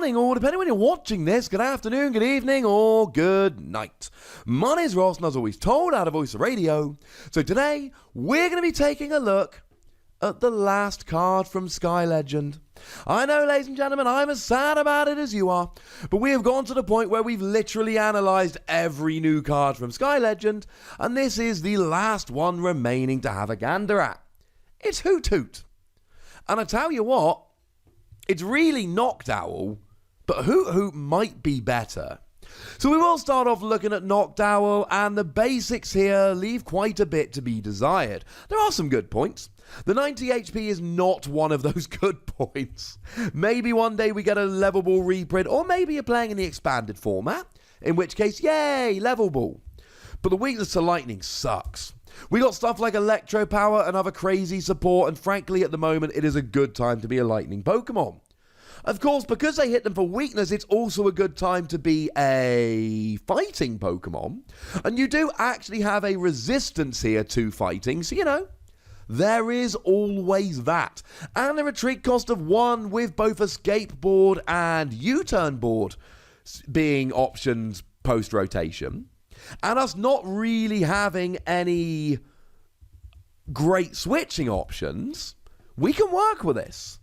morning, or depending when you're watching this, good afternoon, good evening, or good night. My name's Ross, and as always told out of Voice of Radio. So today, we're going to be taking a look at the last card from Sky Legend. I know, ladies and gentlemen, I'm as sad about it as you are, but we have gone to the point where we've literally analysed every new card from Sky Legend, and this is the last one remaining to have a gander at. It's Hoot Hoot. And I tell you what, it's really Noctowl, but Hoot Hoot might be better. So we will start off looking at Noctowl, and the basics here leave quite a bit to be desired. There are some good points. The 90 HP is not one of those good points. Maybe one day we get a level ball reprint, or maybe you're playing in the expanded format, in which case, yay, level ball. But the weakness to lightning sucks. We got stuff like Electro Power and other crazy support, and frankly at the moment it is a good time to be a lightning Pokemon. Of course, because they hit them for weakness, it's also a good time to be a fighting Pokemon, and you do actually have a resistance here to fighting, so you know, there is always that. And a retreat cost of 1 with both Escape Board and U-Turn Board being options post-rotation. And us not really having any great switching options, we can work with this.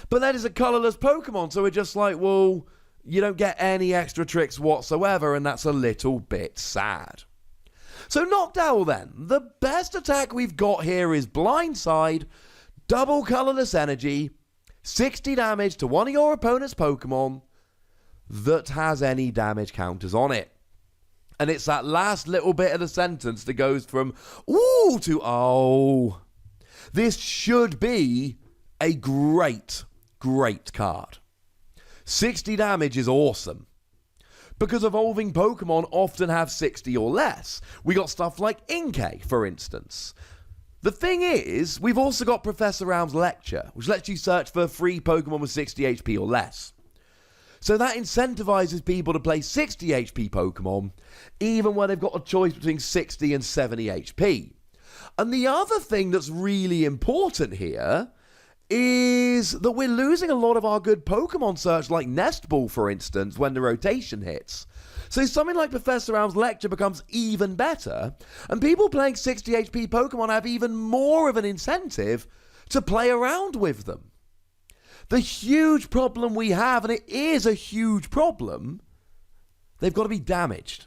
But that is a colourless Pokemon, so we're just like, well, you don't get any extra tricks whatsoever, and that's a little bit sad. So Noctowl then. The best attack we've got here is Blindside, double colourless energy, 60 damage to one of your opponent's Pokemon that has any damage counters on it. And it's that last little bit of the sentence that goes from ooh to oh. This should be a great card. 60 damage is awesome, because evolving Pokemon often have 60 or less. We got stuff like Inkay, for instance. The thing is, we've also got Professor Round's Lecture, which lets you search for free Pokemon with 60 HP or less. So that incentivizes people to play 60 HP Pokemon, even when they've got a choice between 60 and 70 HP. And the other thing that's really important here is that we're losing a lot of our good Pokemon search, like Nest Ball, for instance, when the rotation hits. So something like Professor Round's Lecture becomes even better, and people playing 60 HP Pokemon have even more of an incentive to play around with them. The huge problem we have, and it is a huge problem, they've got to be damaged.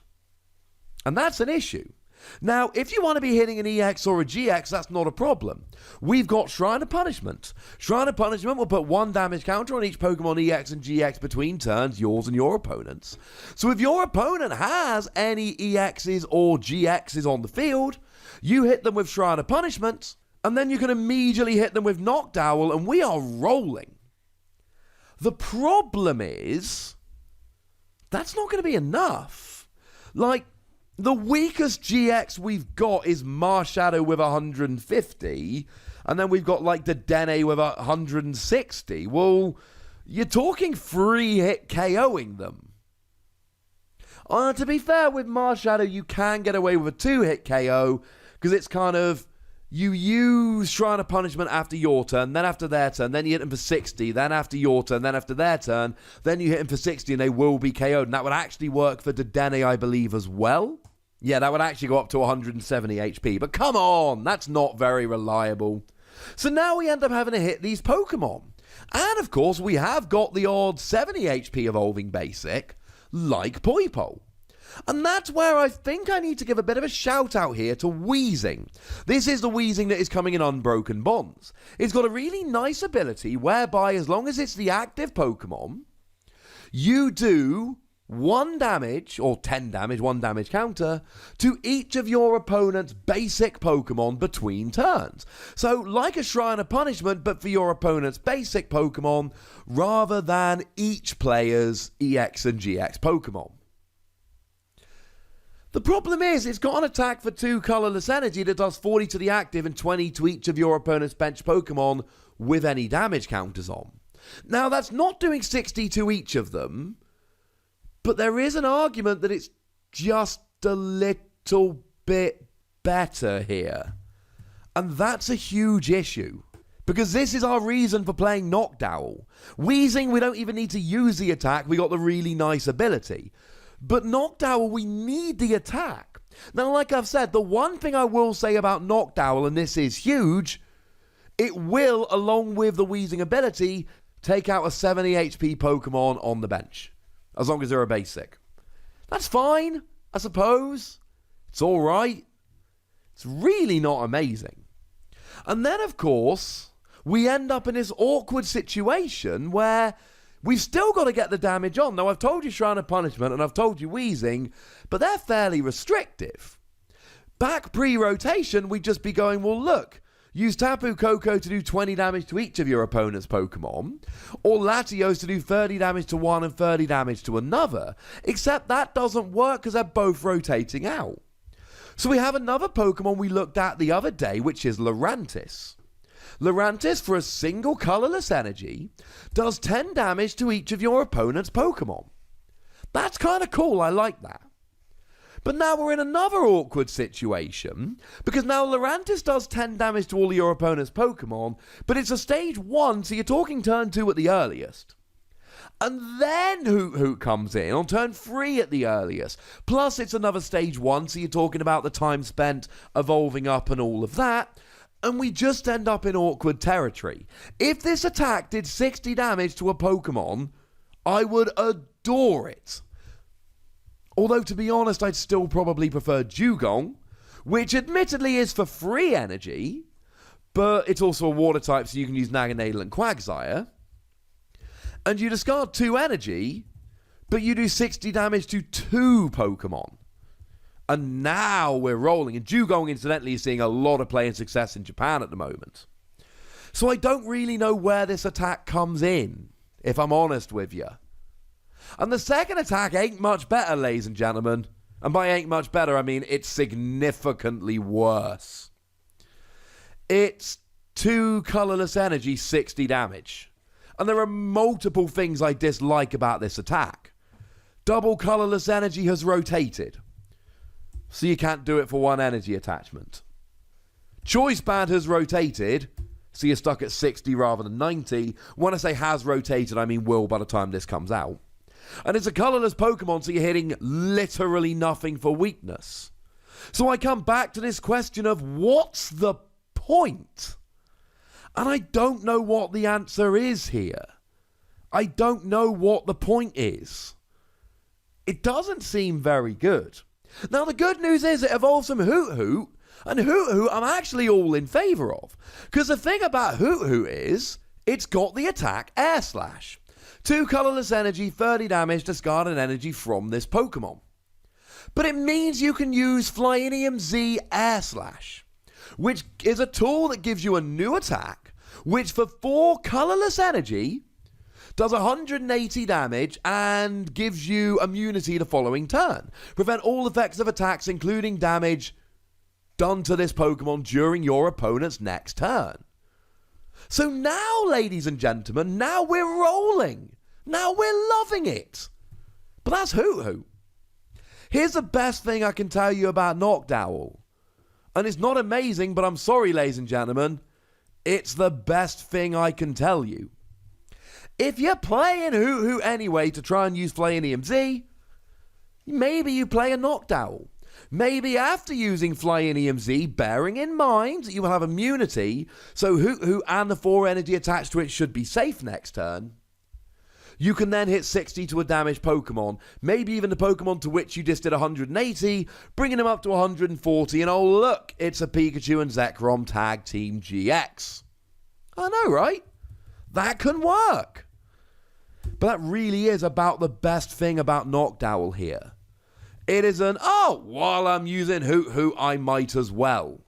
And that's an issue. Now, if you want to be hitting an EX or a GX, that's not a problem. We've got Shrine of Punishment. Shrine of Punishment will put 1 damage counter on each Pokemon EX and GX between turns, yours and your opponent's. So if your opponent has any EXs or GXs on the field, you hit them with Shrine of Punishment, and then you can immediately hit them with Noctowl, and we are rolling. The problem is, that's not going to be enough. Like, the weakest GX we've got is Marshadow with 150, and then we've got like the Dene with 160. Well, you're talking 3-hit KOing them. To be fair, with Marshadow, you can get away with a 2-hit KO, because it's kind of, you use Shrine of Punishment after your turn, then after their turn, then you hit them for 60, then after your turn, then after their turn, then you hit them for 60 and they will be KO'd. And that would actually work for Dedenne, I believe, as well. Yeah, that would actually go up to 170 HP. But come on, that's not very reliable. So now we end up having to hit these Pokemon. And of course, we have got the odd 70 HP evolving basic, like Poipole. And that's where I think I need to give a bit of a shout out here to Weezing. This is the Weezing that is coming in Unbroken Bonds. It's got a really nice ability whereby, as long as it's the active Pokemon, you do 1 damage, or 10 damage, 1 damage counter, to each of your opponent's basic Pokemon between turns. So, like a Shrine of Punishment, but for your opponent's basic Pokemon, rather than each player's EX and GX Pokemon. The problem is, it's got an attack for 2 colourless energy that does 40 to the active and 20 to each of your opponent's bench Pokemon with any damage counters on. Now, that's not doing 60 to each of them, but there is an argument that it's just a little bit better here. And that's a huge issue. Because this is our reason for playing Noctowl. Weezing, we don't even need to use the attack, we got the really nice ability. But Noctowl, we need the attack. Now, like I've said, the one thing I will say about Noctowl, and this is huge, it will, along with the Weezing ability, take out a 70 HP Pokemon on the bench. As long as they're a basic. That's fine, I suppose. It's alright. It's really not amazing. And then, of course, we end up in this awkward situation where we've still got to get the damage on. Now, I've told you Shrine of Punishment and I've told you Weezing, but they're fairly restrictive. Back pre-rotation, we'd just be going, well, look, use Tapu Koko to do 20 damage to each of your opponent's Pokemon, or Latios to do 30 damage to one and 30 damage to another, except that doesn't work because they're both rotating out. So we have another Pokemon we looked at the other day, which is Lurantis. Lurantis, for a single colorless energy, does 10 damage to each of your opponent's Pokemon. That's kind of cool, I like that. But now we're in another awkward situation, because now Lurantis does 10 damage to all of your opponent's Pokemon, but it's a stage 1, so you're talking turn 2 at the earliest. And then Hoot Hoot comes in on turn 3 at the earliest. Plus it's another stage 1, so you're talking about the time spent evolving up and all of that. And we just end up in awkward territory. If this attack did 60 damage to a Pokemon, I would adore it. Although, to be honest, I'd still probably prefer Dugong, which admittedly is for free energy, but it's also a water type, so you can use Naganadel and Quagsire. And you discard 2 energy, but you do 60 damage to 2 Pokemon. And now we're rolling. And Dugong, incidentally, is seeing a lot of play and success in Japan at the moment. So I don't really know where this attack comes in, if I'm honest with you. And the second attack ain't much better, ladies and gentlemen. And by ain't much better, I mean it's significantly worse. It's 2 colorless energy, 60 damage. And there are multiple things I dislike about this attack. Double colorless energy has rotated, so you can't do it for 1 energy attachment. Choice Band has rotated, so you're stuck at 60 rather than 90. When I say has rotated, I mean will by the time this comes out. And it's a colorless Pokemon, so you're hitting literally nothing for weakness. So I come back to this question of what's the point? And I don't know what the answer is here. I don't know what the point is. It doesn't seem very good. Now, the good news is it evolves from Hoot Hoot, and Hoot Hoot I'm actually all in favour of. Because the thing about Hoot Hoot is, it's got the attack Air Slash. 2 colourless energy, 30 damage, discard an energy from this Pokemon. But it means you can use Flyinium Z Air Slash, which is a tool that gives you a new attack, which for 4 colourless energy does 180 damage and gives you immunity the following turn. Prevent all effects of attacks, including damage done to this Pokemon during your opponent's next turn. So now, ladies and gentlemen, now we're rolling. Now we're loving it. But that's Hoot Hoot. Here's the best thing I can tell you about Noctowl. And it's not amazing, but I'm sorry, ladies and gentlemen. It's the best thing I can tell you. If you're playing Hoot Hoot anyway to try and use Flyinium Z, maybe you play a Noctowl. Maybe after using Flyinium Z, bearing in mind that you will have immunity, so Hoot Hoot and the 4 energy attached to it should be safe next turn, you can then hit 60 to a damaged Pokemon, maybe even the Pokemon to which you just did 180, bringing them up to 140, and oh look, it's a Pikachu and Zekrom Tag Team GX. I know, right? That can work. But that really is about the best thing about Noctowl here. It is while I'm using Hoot Hoot, I might as well.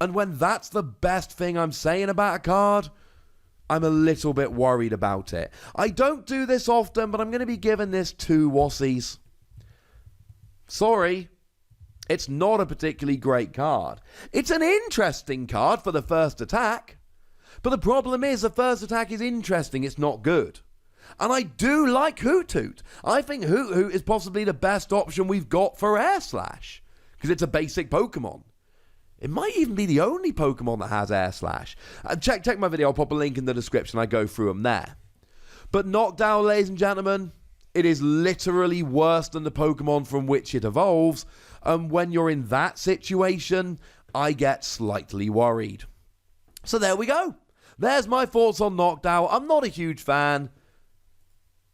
And when that's the best thing I'm saying about a card, I'm a little bit worried about it. I don't do this often, but I'm going to be giving this 2 Wassies. Sorry. It's not a particularly great card. It's an interesting card for the first attack. But the problem is the first attack is interesting, it's not good. And I do like Hoot Hoot. I think Hoot Hoot is possibly the best option we've got for Air Slash. Because it's a basic Pokemon. It might even be the only Pokemon that has Air Slash. Check my video, I'll pop a link in the description, I go through them there. But Noctowl, ladies and gentlemen, it is literally worse than the Pokemon from which it evolves, and when you're in that situation, I get slightly worried. So there we go. There's my thoughts on Noctowl. I'm not a huge fan,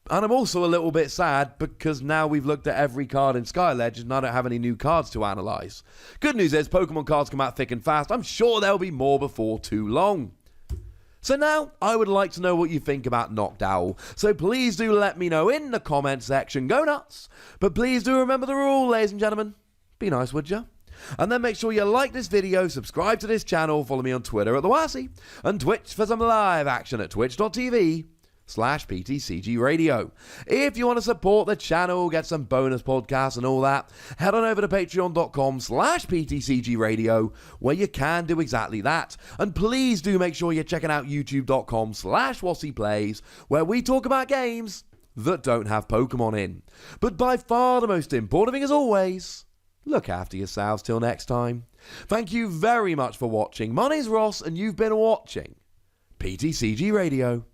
and I'm also a little bit sad because now we've looked at every card in Sky Legends and I don't have any new cards to analyse. Good news is Pokemon cards come out thick and fast. I'm sure there'll be more before too long. So now, I would like to know what you think about Noctowl, so please do let me know in the comment section. Go nuts! But please do remember the rule, ladies and gentlemen. Be nice, would ya? And then make sure you like this video, subscribe to this channel, follow me on Twitter at TheWassy, and Twitch for some live action at twitch.tv/PTCGRadio. If you want to support the channel, get some bonus podcasts and all that, head on over to patreon.com/PTCGRadio, where you can do exactly that. And please do make sure you're checking out youtube.com/WassyPlays, where we talk about games that don't have Pokemon in. But by far the most important thing, as always, look after yourselves till next time. Thank you very much for watching. My name's Ross, and you've been watching PTCG Radio.